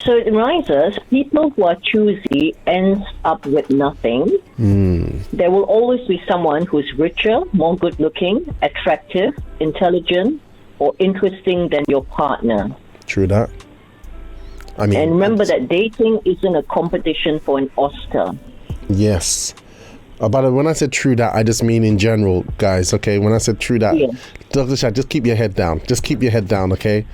So it reminds us, people who are choosy ends up with nothing. There will always be someone who's richer, more good-looking, attractive, intelligent, or interesting than your partner. True that. I mean, and remember that dating isn't a competition for an Oscar. Yes. But when I said true that, I just mean in general, guys, okay? When I said true that, Dr. Shah, just keep your head down. Just keep your head down, okay?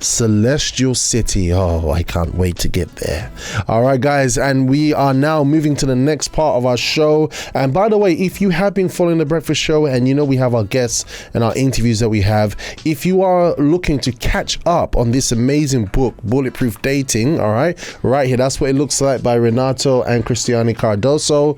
Celestial City. Oh, I can't wait to get there. All right, guys, and we are now moving to the next part of our show. And by the way, if you have been following the breakfast show, and you know we have our guests and our interviews that we have, if you are looking to catch up on this amazing book, Bulletproof Dating, all right here, that's what it looks like, by Renato and Cristiani Cardoso.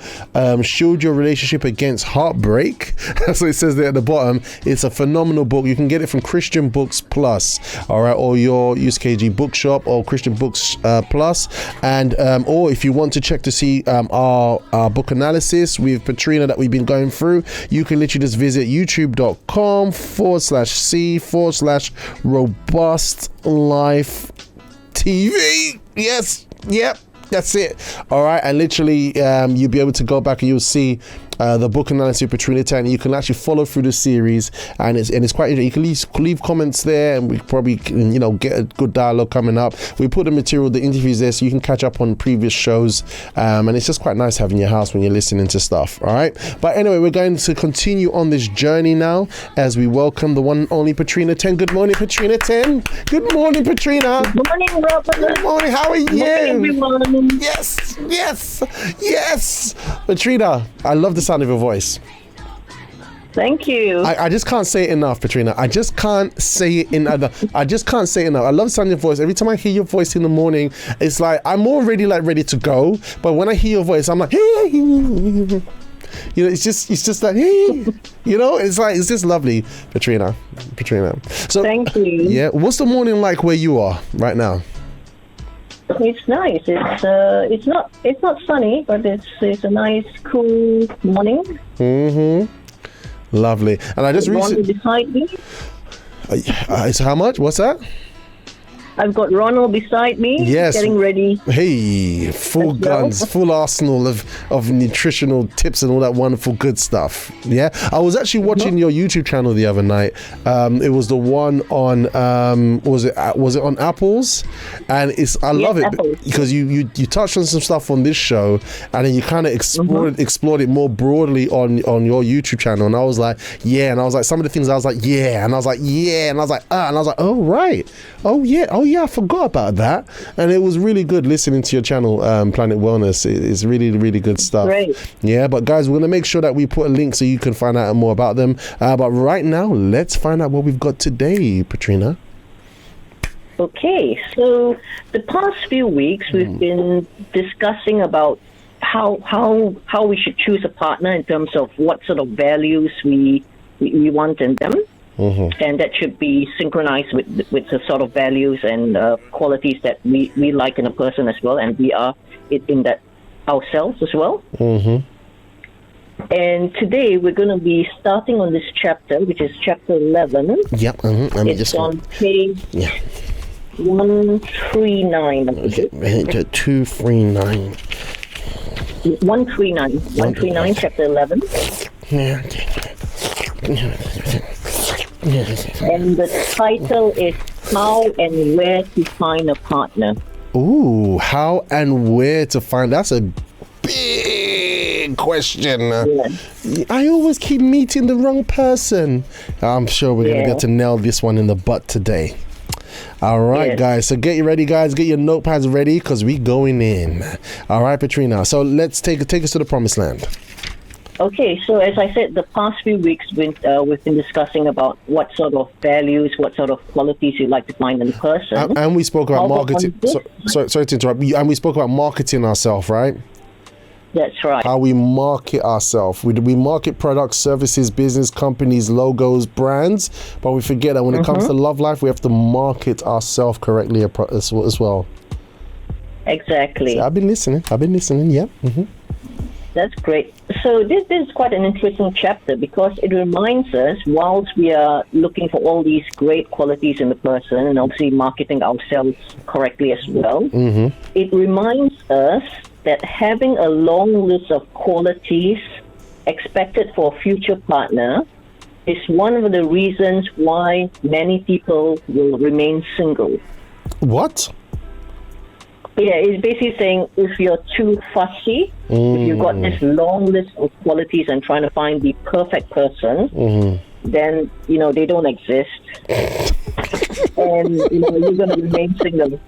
Shield your relationship against heartbreak. That's what it says there at the bottom. It's a phenomenal book. You can get it from Christian Books Plus, all right, or your USKG bookshop or Christian Books Plus. And or if you want to check to see our book analysis with Petrina that we've been going through, you can literally just visit youtube.com/c/robustlife TV. Yes, yep, that's it. All right, and literally you'll be able to go back and you'll see the book analysis of Petrina Ten. You can actually follow through the series, and it's quite interesting. You can leave comments there, and we probably can, get a good dialogue coming up. We put the material, the interviews there, so you can catch up on previous shows, and it's just quite nice having your house when you're listening to stuff. All right, but anyway, we're going to continue on this journey now as we welcome the one and only Petrina Ten. Good morning, Petrina Ten. Good morning, Petrina. Good morning, Robert. Good morning. How are you? Good morning, everyone. Yes. Petrina, I love the sound of your voice. Thank you. I just can't say it enough, Petrina. I just can't say it enough. I love the sound of your voice. Every time I hear your voice in the morning, it's like I'm already ready to go. But when I hear your voice, I'm like, hey. It's just like, hey. It's just lovely, Petrina. So thank you. Yeah. What's the morning like where you are right now? It's nice. It's not sunny, but it's a nice cool morning. Lovely. And I just Ronald beside me. It's how much? What's that? I've got Ronald beside me. Yes. Getting ready. Hey, full guns, full arsenal of nutritional tips and all that wonderful good stuff. Yeah. I was actually watching your YouTube channel the other night. It was the one on was it on apples? And I love it apples. Because you touched on some stuff on this show, and then you kind of explored it more broadly on your YouTube channel. And I was like, yeah. And I was like, some of the things I was like, yeah. And I was like, yeah. And I was like, and I was like, oh right. Oh yeah, I forgot about that. And it was really good listening to your channel, Planet Wellness. It's really, really good stuff. Great. Yeah, but guys, we're going to make sure that we put a link so you can find out more about them. But right now, let's find out what we've got today, Petrina. Okay, so the past few weeks, we've been discussing about how we should choose a partner in terms of what sort of values we want in them. And that should be synchronized with the sort of values and qualities that we like in a person as well, and we are in that ourselves as well. And today we're going to be starting on this chapter, which is chapter 11. Yep. It's on page 139. 239. 139, chapter 11. And the title is How and Where to Find a Partner. Ooh, how and where to find. That's a big question. Yeah. I always keep meeting the wrong person. I'm sure we're going to get to nail this one in the butt today. All right, guys. So get you ready, guys. Get your notepads ready because we going in. All right, Petrina. So let's take us to the promised land. Okay, so as I said, the past few weeks we've been discussing about what sort of values, what sort of qualities you'd like to find in a person. And we spoke about However, marketing. on this- Sorry to interrupt. And we spoke about marketing ourselves, right? That's right. How we market ourselves. We market products, services, business, companies, logos, brands, but we forget that when it comes to love life, we have to market ourselves correctly as well. Exactly. So I've been listening. Yeah. That's great. So this is quite an interesting chapter because it reminds us, whilst we are looking for all these great qualities in the person and obviously marketing ourselves correctly as well, it reminds us that having a long list of qualities expected for a future partner is one of the reasons why many people will remain single. What? Yeah, it's basically saying if you're too fussy, if you've got this long list of qualities and trying to find the perfect person, then, they don't exist. And, you're going to remain single.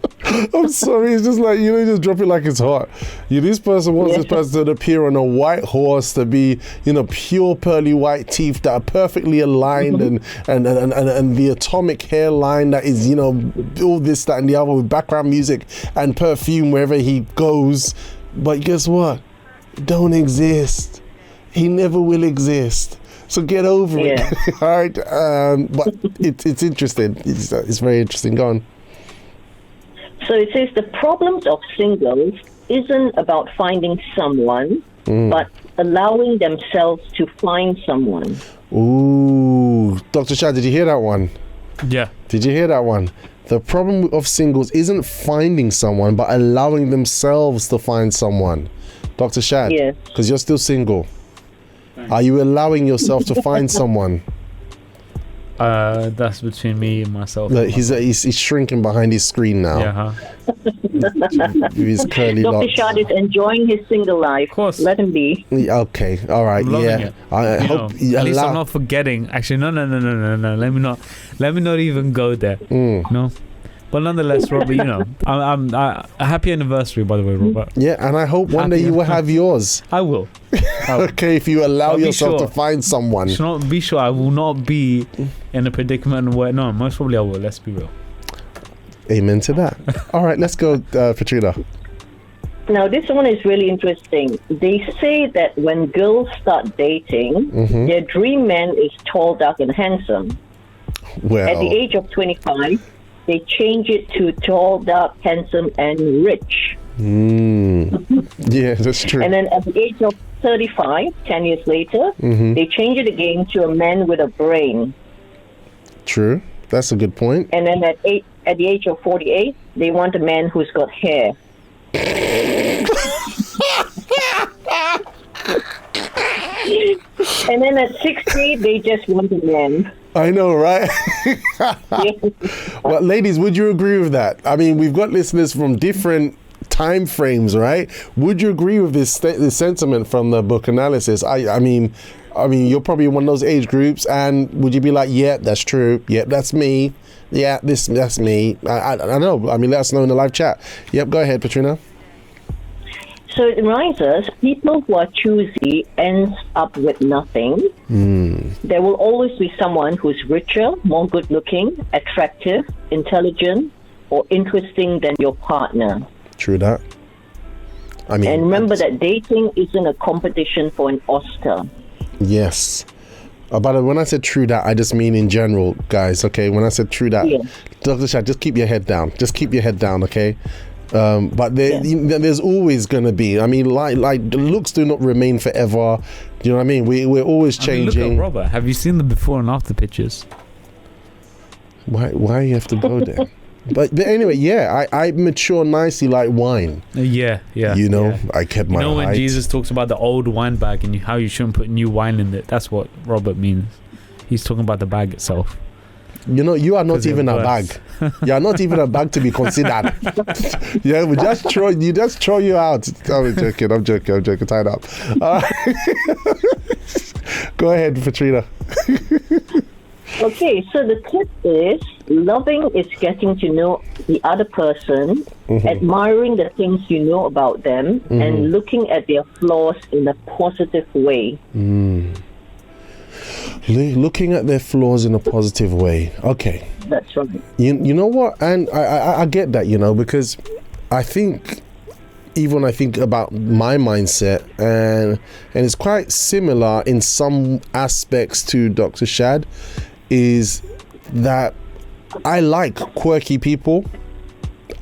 I'm sorry, it's just like, you just drop it like it's hot. This person wants this person to appear on a white horse, to be, pure pearly white teeth that are perfectly aligned and the atomic hairline that is, all this, that and the other with background music and perfume wherever he goes. But guess what? Don't exist. He never will exist. So get over it. All right. But it's interesting. It's very interesting. Go on. So it says the problems of singles isn't about finding someone, but allowing themselves to find someone. Ooh, Dr. Shah, did you hear that one? Yeah. Did you hear that one? The problem of singles isn't finding someone, but allowing themselves to find someone. Dr. Shad, Yes. because you're still single. Are you allowing yourself to find someone? That's between me and myself. Look, he's shrinking behind his screen now. Yeah, With his curly Dr. locks. Shad is enjoying his single life. Of course. Let him be. Okay, all right, I'm loving yeah. it. I hope you at least allow. I'm not forgetting. Actually, no. Let me not even go there. No. But nonetheless, Robert, I'm happy anniversary, by the way, Robert. Yeah, and I hope one day you will have yours. I will. Okay, if you allow But be yourself sure. to find someone. Be sure I will not be in a predicament where. No, most probably I will. Let's be real. Amen to that. All right, let's go, Petrina. Now, this one is really interesting. They say that when girls start dating, their dream man is tall, dark, and handsome. Well, At the age of 25, they change it to tall, dark, handsome, and rich. yeah, that's true. And then at the age of 35, 10 years later, they change it again to a man with a brain. True. That's a good point. And then at the age of 48, they want a man who's got hair. And then at 60, they just want a man. I know, right? Well, ladies, would you agree with that? I mean, we've got listeners from different time frames, right? Would you agree with this sentiment from the book analysis? I mean, you're probably in one of those age groups, and would you be like, yeah, that's true. Yeah, that's me. Yeah, that's me. I know. I mean, let us know in the live chat. Yep, go ahead, Petrina. So it reminds us, people who are choosy ends up with nothing. There will always be someone who's richer, more good-looking, attractive, intelligent, or interesting than your partner. True that. I mean, And remember that dating isn't a competition for an Oscar. yes. But when I said true that, I just mean in general, guys. Okay, when I said true that, Dr. Shah, just keep your head down. Just keep your head down, okay? But there's always going to be. I mean, like looks do not remain forever. Do you know what I mean? We're always changing. Look at Robert. Have you seen the before and after pictures? Why you have to go there? But anyway, yeah, I mature nicely like wine. Yeah. You know, I kept my when height. Jesus talks about the old wine bag and how you shouldn't put new wine in it, that's what Robert means. He's talking about the bag itself. You know, you are not even a bag. You are not even a bag to be considered. Yeah, we just throw you out. I'm joking. Tied up. Go ahead, Petrina. Okay, so the tip is loving is getting to know the other person, admiring the things you know about them, and looking at their flaws in a positive way. Looking at their flaws in a positive way. Okay. That's right. You know what? And I get that, because I think, even when I think about my mindset, and it's quite similar in some aspects to Dr. Shad, is that I like quirky people.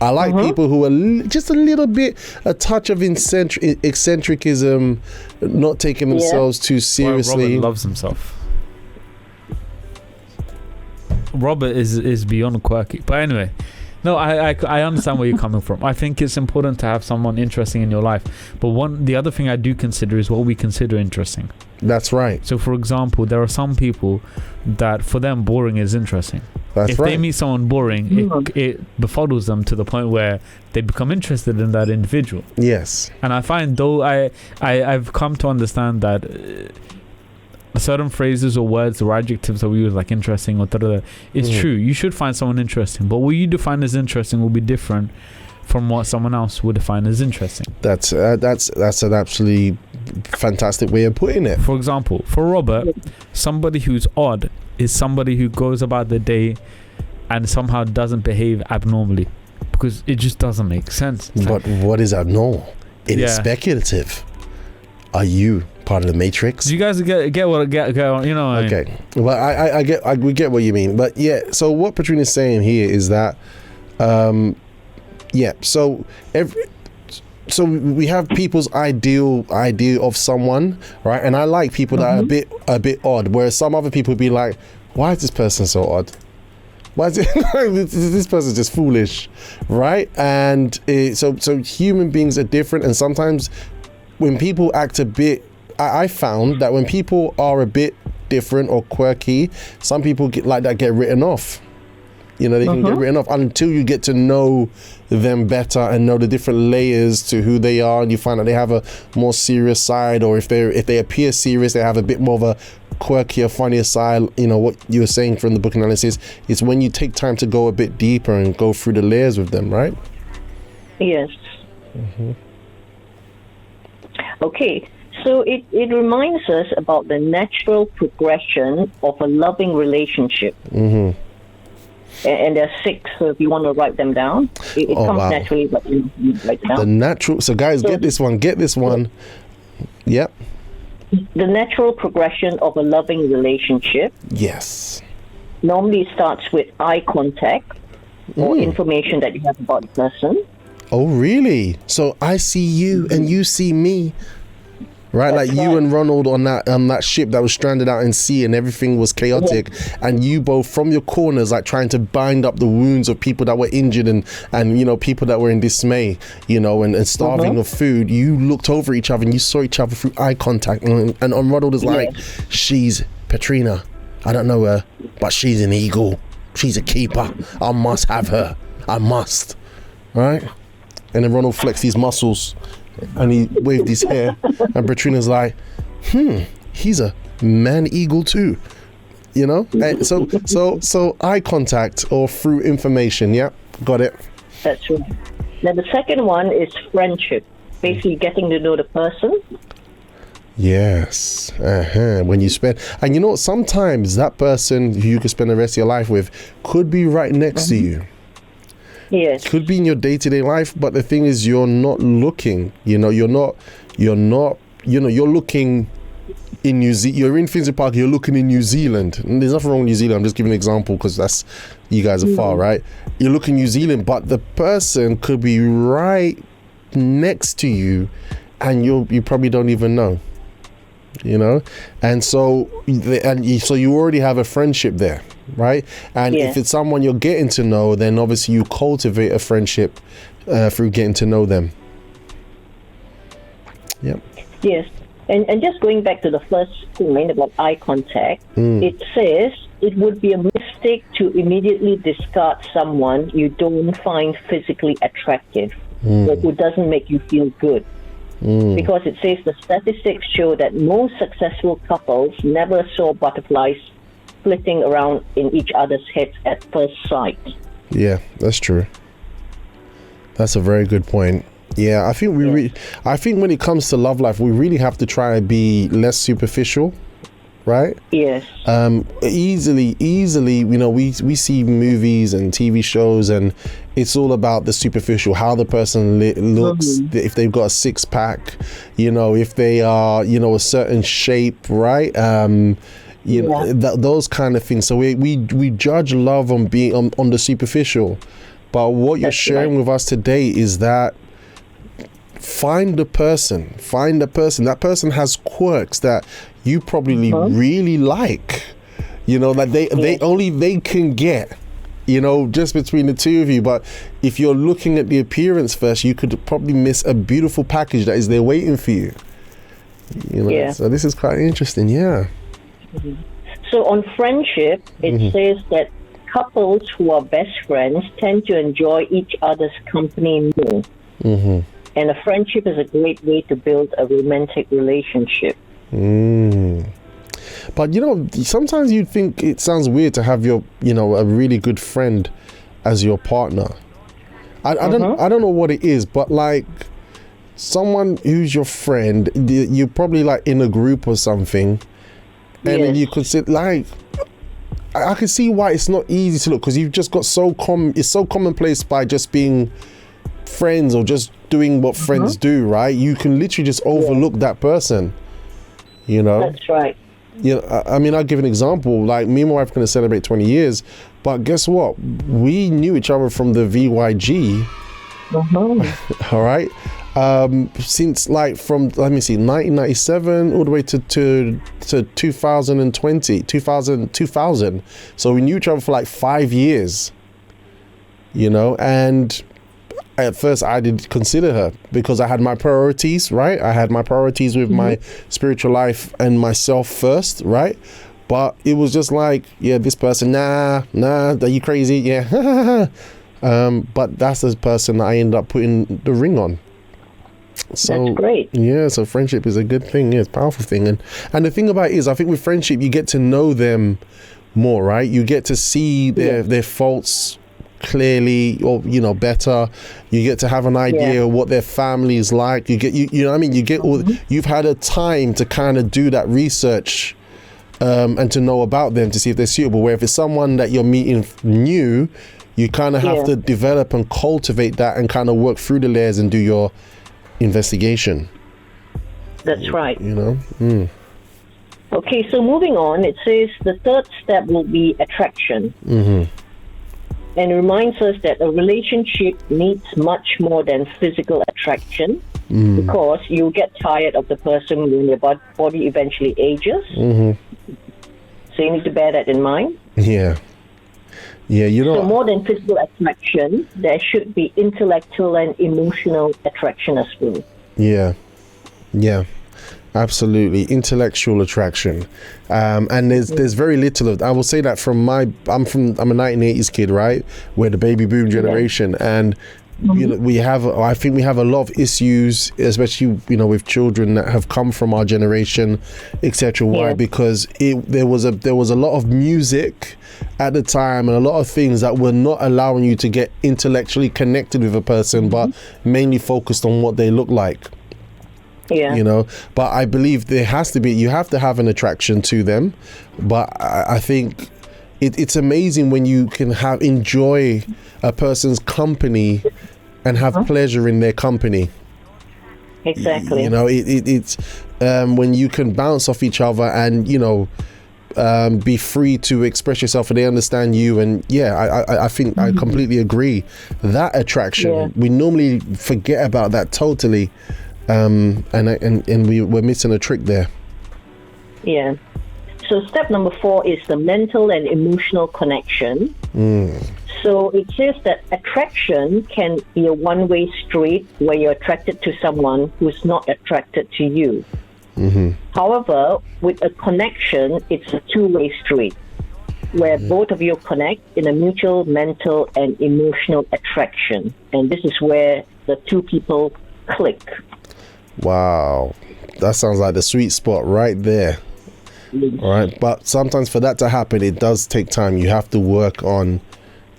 I like people who are just a touch of eccentricism, not taking themselves too seriously. Robert loves himself. Robert is beyond quirky. But anyway, no, I understand where you're coming from. I think it's important to have someone interesting in your life. But the other thing I do consider is what we consider interesting. That's right. So, for example, there are some people that for them boring is interesting. That's if right. they meet someone boring, it befuddles them to the point where they become interested in that individual. Yes. And I find, though, I've come to understand that certain phrases or words or adjectives that we use, like interesting or it's true. You should find someone interesting, but what you define as interesting will be different from what someone else would define as interesting. That's an absolutely fantastic way of putting it. For example, for Robert, somebody who's odd is somebody who goes about the day and somehow doesn't behave abnormally, because it just doesn't make sense. But what is abnormal? It is speculative. Are you part of the Matrix? Do you guys get what you know? Okay. Well, we get what you mean. But yeah, so what Petrina's saying here is that, so we have people's ideal of someone, right? And I like people that are a bit odd, whereas some other people would be like, why is this person so odd? Why is it this person's just foolish, right? And so human beings are different, and sometimes when people act a bit, I found that when people are a bit different or quirky, some people get written off. They can get written off until you get to know them better and know the different layers to who they are, and you find that they have a more serious side, or if they appear serious, they have a bit more of a quirkier, funnier side. What you were saying from the book analysis is when you take time to go a bit deeper and go through the layers with them, right? Yes. Okay. So it reminds us about the natural progression of a loving relationship. And there are 6, so if you want to write them down, it comes naturally, but you write it down. The natural. So guys, get this one. Yep. The natural progression of a loving relationship. Yes. Normally starts with eye contact or information that you have about the person. Oh, really? So I see you and you see me. Right, like you and Ronald on that ship that was stranded out in sea, and everything was chaotic, and you both from your corners, like trying to bind up the wounds of people that were injured and people that were in dismay, and starving of food. You looked over each other and you saw each other through eye contact, and Ronald is like, she's Petrina. I don't know her, but she's an eagle. She's a keeper. I must have her. I must. Right? And then Ronald flexed his muscles and he waved his hair, and Petrina's like, he's a man eagle too, and so eye contact or through information. Got it. That's right. Now the second one is friendship, basically getting to know the person. Yes. When you spend, and sometimes that person who you could spend the rest of your life with could be right next to you. Yes. Could be in your day-to-day life, but the thing is, you're not looking. You're looking in New Zealand. You're in Finsbury Park. You're looking in New Zealand. And there's nothing wrong with New Zealand. I'm just giving an example because that's, you guys are far, right? You're looking New Zealand, but the person could be right next to you, and you probably don't even know. And so you already have a friendship there, right? And if it's someone you're getting to know, then obviously you cultivate a friendship through getting to know them. Yep. Yes. And just going back to the first point about eye contact, it says it would be a mistake to immediately discard someone you don't find physically attractive or who doesn't make you feel good. Because it says the statistics show that most successful couples never saw butterflies flitting around in each other's heads at first sight. Yeah, that's true. That's a very good point. Yeah, I think I think when it comes to love life, we really have to try and be less superficial, right? Yes. Easily, we see movies and TV shows, and it's all about the superficial, how the person looks, if they've got a six pack, if they are, a certain shape, right? Those kind of things. So we judge love on being on the superficial, but what you're sharing with us today is that find the person. That person has quirks that you probably really like, that they can get, just between the two of you. But if you're looking at the appearance first, you could probably miss a beautiful package that is there waiting for you. So this is quite interesting. So on friendship, it says that couples who are best friends tend to enjoy each other's company more. And a friendship is a great way to build a romantic relationship. But sometimes you'd think it sounds weird to have your a really good friend as your partner. I don't know what it is, but like someone who's your friend, you're probably like in a group or something, and then you could sit like, I can see why it's not easy to look, because you've just got it's so commonplace by just being friends or just doing what friends do, right? You can literally just overlook that person, That's right. I mean, I'll give an example. Like, me and my wife are going to celebrate 20 years, but guess what? We knew each other from the VYG. All right. Since like from, let me see, 1997 all the way to 2000. So we knew each other for like 5 years, and at first I did consider her because I had my priorities, right? I had my priorities with my spiritual life and myself first, right? But it was just like, this person, nah, are you crazy? Yeah. But that's the person that I ended up putting the ring on. So that's great. Yeah, so friendship is a good thing. Yeah, it's a powerful thing. And the thing about it is, I think with friendship, you get to know them more, right? You get to see their faults clearly, or better. You get to have an idea of what their family is like. You get you know what I mean, you get all you've had a time to kind of do that research and to know about them, to see if they're suitable. Where if it's someone that you're meeting new, you kind of have to develop and cultivate that and kind of work through the layers and do your investigation. That's right. Okay, so moving on, it says the third step will be attraction. And it reminds us that a relationship needs much more than physical attraction, because you get tired of the person when your body eventually ages. So you need to bear that in mind. So more than physical attraction, there should be intellectual and emotional attraction as well. Absolutely, intellectual attraction, and there's very little of. I will say that I'm a 1980s kid, right? We're the baby boom generation, and I think we have a lot of issues, especially with children that have come from our generation, etc. Why? Because there was a lot of music at the time and a lot of things that were not allowing you to get intellectually connected with a person, but mainly focused on what they look like. But I believe you have to have an attraction to them. But I think it's amazing when you can enjoy a person's company and have pleasure in their company. Exactly. It's when you can bounce off each other and be free to express yourself and they understand you. And I think I completely agree. That attraction, we normally forget about that totally. And we're missing a trick there. So step number 4 is the mental and emotional connection. So it says that attraction can be a one-way street where you're attracted to someone who's not attracted to you. However, with a connection, it's a two-way street where both of you connect in a mutual mental and emotional attraction. And this is where the two people click. Wow, that sounds like the sweet spot right there. All right, but sometimes for that to happen, it does take time. You have to work on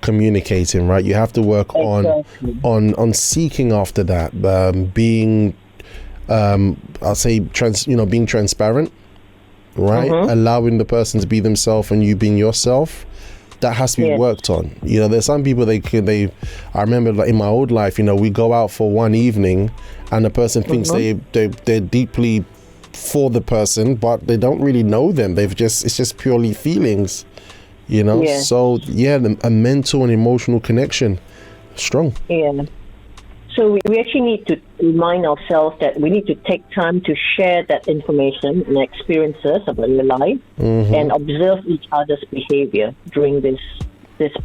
communicating, right? You have to work Exactly. on seeking after that, being I'll say being transparent, right? Allowing the person to be themselves and you being yourself. That has to be worked on. There's some people I remember, like in my old life, we go out for one evening and the person thinks they're deeply for the person, but they don't really know them. It's just purely feelings, So a mental and emotional connection, strong. Yeah. So we actually need to remind ourselves that we need to take time to share that information and experiences about your life and observe each other's behavior during this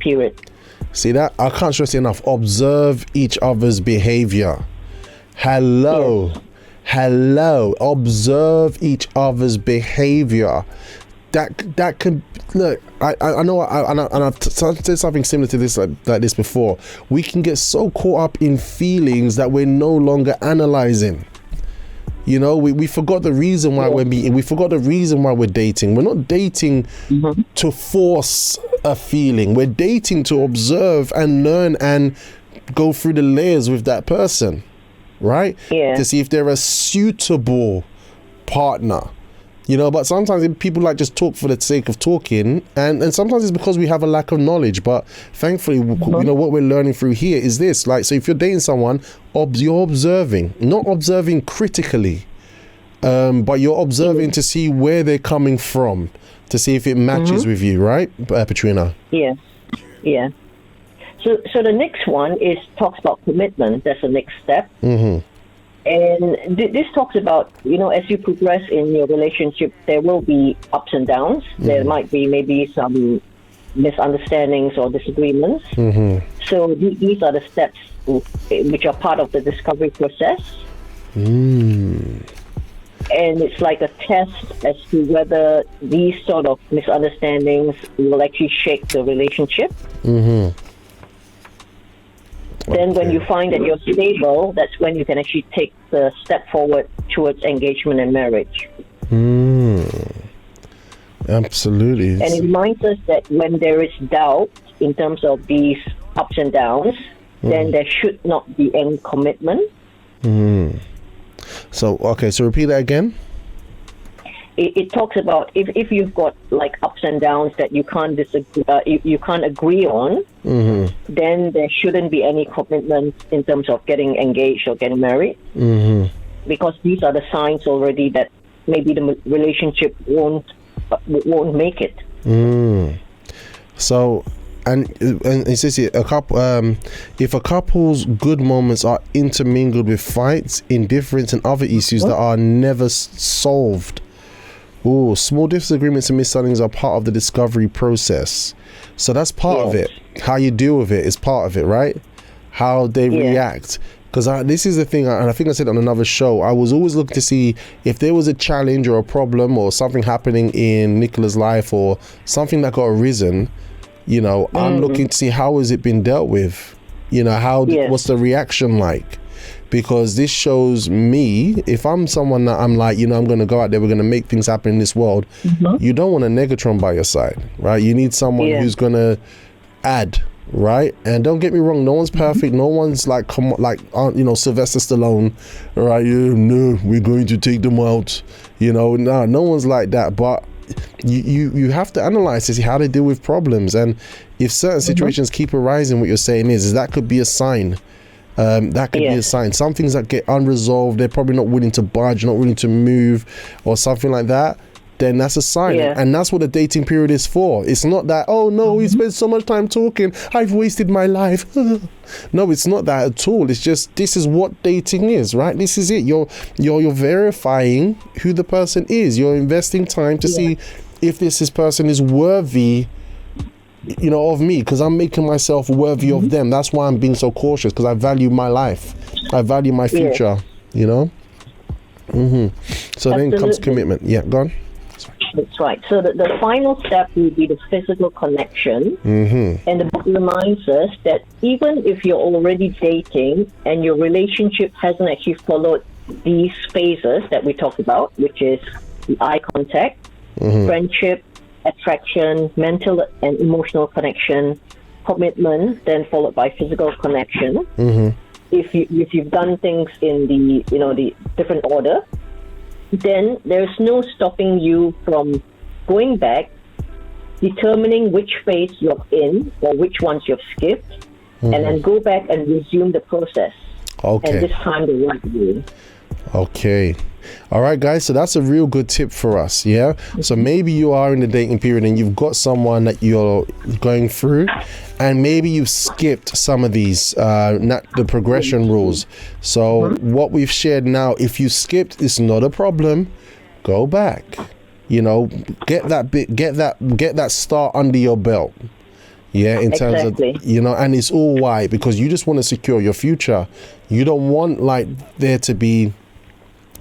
period. See that? I can't stress it enough. Observe each other's behavior. Hello. Observe each other's behavior. That can look. I know, and I've said something similar to this like this before. We can get so caught up in feelings that we're no longer analyzing. We forgot the reason why we're meeting. We forgot the reason why we're dating. We're not dating to force a feeling. We're dating to observe and learn and go through the layers with that person, right? To see if they're a suitable partner. But sometimes people just talk for the sake of talking, and sometimes it's because we have a lack of knowledge. But thankfully, what we're learning through here is this. So if you're dating someone, you're observing, not observing critically, but you're observing to see where they're coming from, to see if it matches with you, right, Petrina? Yeah. So the next one talks about commitment. That's the next step. And this talks about, as you progress in your relationship, there will be ups and downs. There might be maybe some misunderstandings or disagreements. So these are the steps which are part of the discovery process. And it's like a test as to whether these sort of misunderstandings will actually shake the relationship. Then when you find that you're stable, that's when you can actually take the step forward towards engagement and marriage. Absolutely. And it reminds us that when there is doubt in terms of these ups and downs, then there should not be any commitment. So repeat that again. It talks about if you've got like ups and downs that you can't disagree, you can't agree on, then there shouldn't be any commitment in terms of getting engaged or getting married, because these are the signs already that maybe the relationship won't make it. So, and it says here, if a couple's good moments are intermingled with fights, indifference, and other issues that are never solved. Small disagreements and misunderstandings are part of the discovery process. So that's part of it. How you deal with it is part of it, right? How they react. Because this is the thing, and I think I said on another show, I was always looking to see if there was a challenge or a problem or something happening in Nicola's life or something that got arisen, I'm looking to see how has it been dealt with? What's the reaction like? Because this shows me, if I'm someone that I'm like, I'm going to go out there, we're going to make things happen in this world, you don't want a negatron by your side, right? You need someone who's going to add, right? And don't get me wrong, no one's perfect. No one's like Sylvester Stallone, right? No, we're going to take them out. No one's like that. But you have to analyze to see how they deal with problems. And if certain situations keep arising, what you're saying is that could be a sign. That could be a sign. Some things that get unresolved, they're probably not willing to budge, not willing to move or something like that, then that's a sign. And that's what the dating period is for. It's not that, oh no, we spent so much time talking, I've wasted my life. No, it's not that at all. It's just, this is what dating is, right? This is it. You're verifying who the person is. You're investing time to see if this person is worthy of me, because I'm making myself worthy of them. That's why I'm being so cautious, because I value my life. I value my future, So then comes commitment. Yeah, go on. That's right. So the final step will be the physical connection. And the book reminds us that even if you're already dating and your relationship hasn't actually followed these phases that we talked about, which is the eye contact, friendship, attraction, mental and emotional connection, commitment, then followed by physical connection. Mm-hmm. If you've done things in the different order, then there's no stopping you from going back, determining which phase you're in or which ones you've skipped, and then go back and resume the process. Okay. And this time the right way. Okay. All right, guys. So that's a real good tip for us. Yeah. So maybe you are in the dating period and you've got someone that you're going through, and maybe you've skipped some of these, not the progression rules. So what we've shared now, if you skipped, it's not a problem. Go back. You know, get that start under your belt. Yeah, in terms of, you know, and it's all why, because you just want to secure your future. You don't want like there to be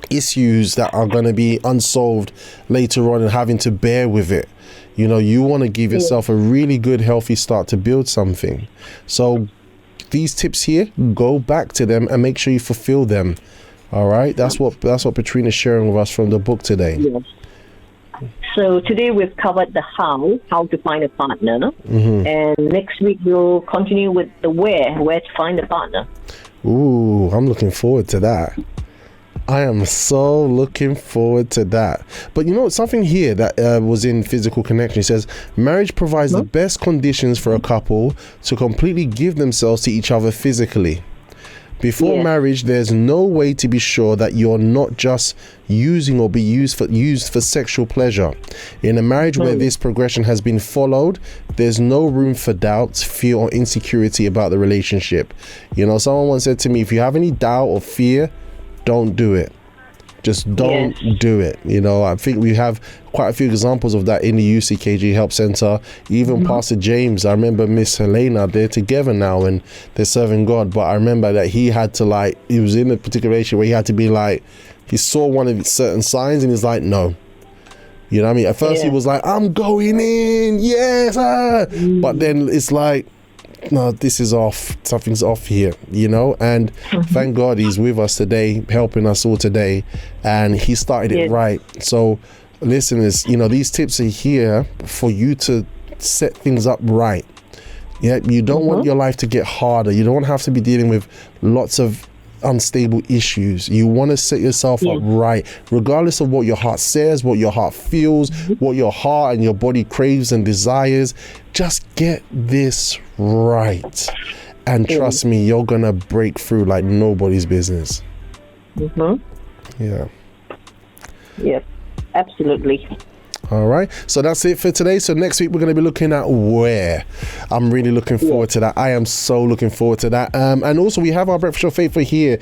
issues that are going to be unsolved later on and having to bear with it. You know, you want to give yourself a really good, healthy start to build something. So these tips here, go back to them and make sure you fulfill them. All right, that's what Petrina's sharing with us from the book today. Yes. So today we've covered the how to find a partner, and next week we'll continue with the where to find a partner. Ooh, I'm looking forward to that. I am so looking forward to that. But you know, something here that was in Physical Connection. It says, marriage provides the best conditions for a couple to completely give themselves to each other physically. Before marriage, there's no way to be sure that you're not just using or be used for sexual pleasure. In a marriage where this progression has been followed, there's no room for doubt, fear, or insecurity about the relationship. You know, someone once said to me, if you have any doubt or fear, don't do it. Just don't do it. You know, I think we have quite a few examples of that in the UCKG Help Center. Even Pastor James, I remember Miss Helena, they're together now and they're serving God. But I remember that he had to he was in a particular relationship where he had to be he saw one of certain signs and he's like, no. You know what I mean? At first he was like, I'm going in, yes. But then it's like, no, this is off. Something's off here, you know. And thank God he's with us today, helping us all today, and he started it right. So listeners, you know, these tips are here for you to set things up right. Yeah, you don't want your life to get harder. You don't have to be dealing with lots of unstable issues. You want to set yourself up right, regardless of what your heart says, what your heart feels, what your heart and your body craves and desires. Just get this right, and trust me, you're gonna break through like nobody's business. Yeah, absolutely. All right, so that's it for today. So next week we're going to be looking at where. I'm really looking forward to that. I am so looking forward to that. And also we have our breakfast show faithful here,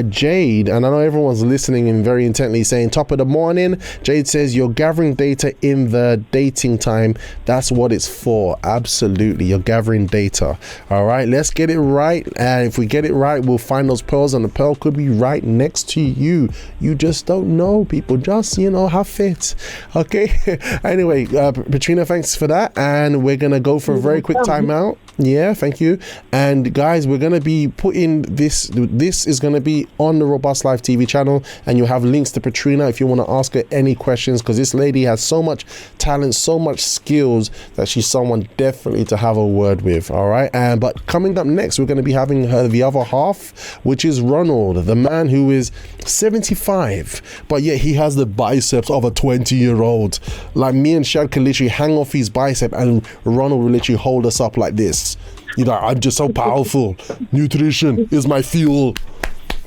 Jade, and I know everyone's listening and very intently saying top of the morning. Jade says you're gathering data in the dating time. That's what it's for. Absolutely, you're gathering data. All right, let's get it right, and if we get it right, we'll find those pearls, and the pearl could be right next to you. You just don't know, people. Just, you know, have faith. Okay. Anyway, Petrina, thanks for that, and we're gonna go for a very quick timeout. Yeah, thank you. And guys, we're gonna be putting this is gonna be on the Robust Life TV channel, and you'll have links to Petrina if you want to ask her any questions, because this lady has so much talent, so much skills, that she's someone definitely to have a word with. All right, and but coming up next, we're going to be having her the other half, which is Ronald, the man who is 75, but yet he has the biceps of a 20-year-old. Like, me and Shad can literally hang off his bicep and Ronald will literally hold us up like this. He's like, I'm just so powerful. Nutrition is my fuel.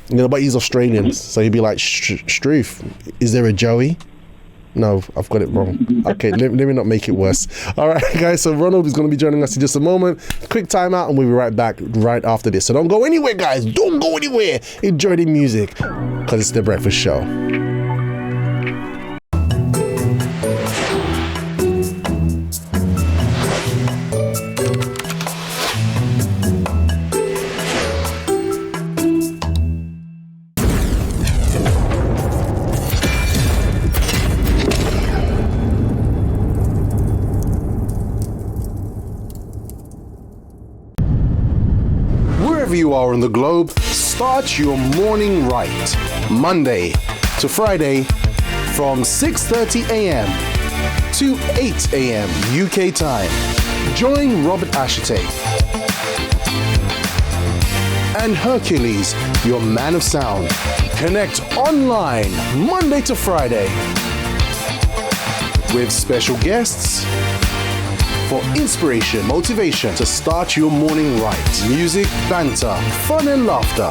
You know, but he's Australian, so he'd be like, Struth, is there a Joey? No, I've got it wrong. Okay, let me not make it worse. All right, guys, so Ronald is going to be joining us in just a moment. Quick time out, and we'll be right back right after this. So don't go anywhere, guys. Don't go anywhere. Enjoy the music, because it's The Breakfast Show. You are on the globe, start your morning right, Monday to Friday from 6:30 a.m. to 8 a.m. UK time Join Robert Ashite and Hercules, your man of sound. Connect online Monday to Friday with special guests for inspiration, motivation to start your morning right. Music, banter, fun and laughter.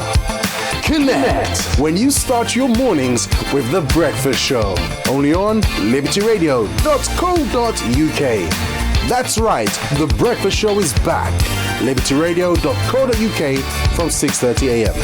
Connect when you start your mornings with The Breakfast Show. Only on libertyradio.co.uk. That's right, The Breakfast Show is back. libertyradio.co.uk from 6:30 a.m.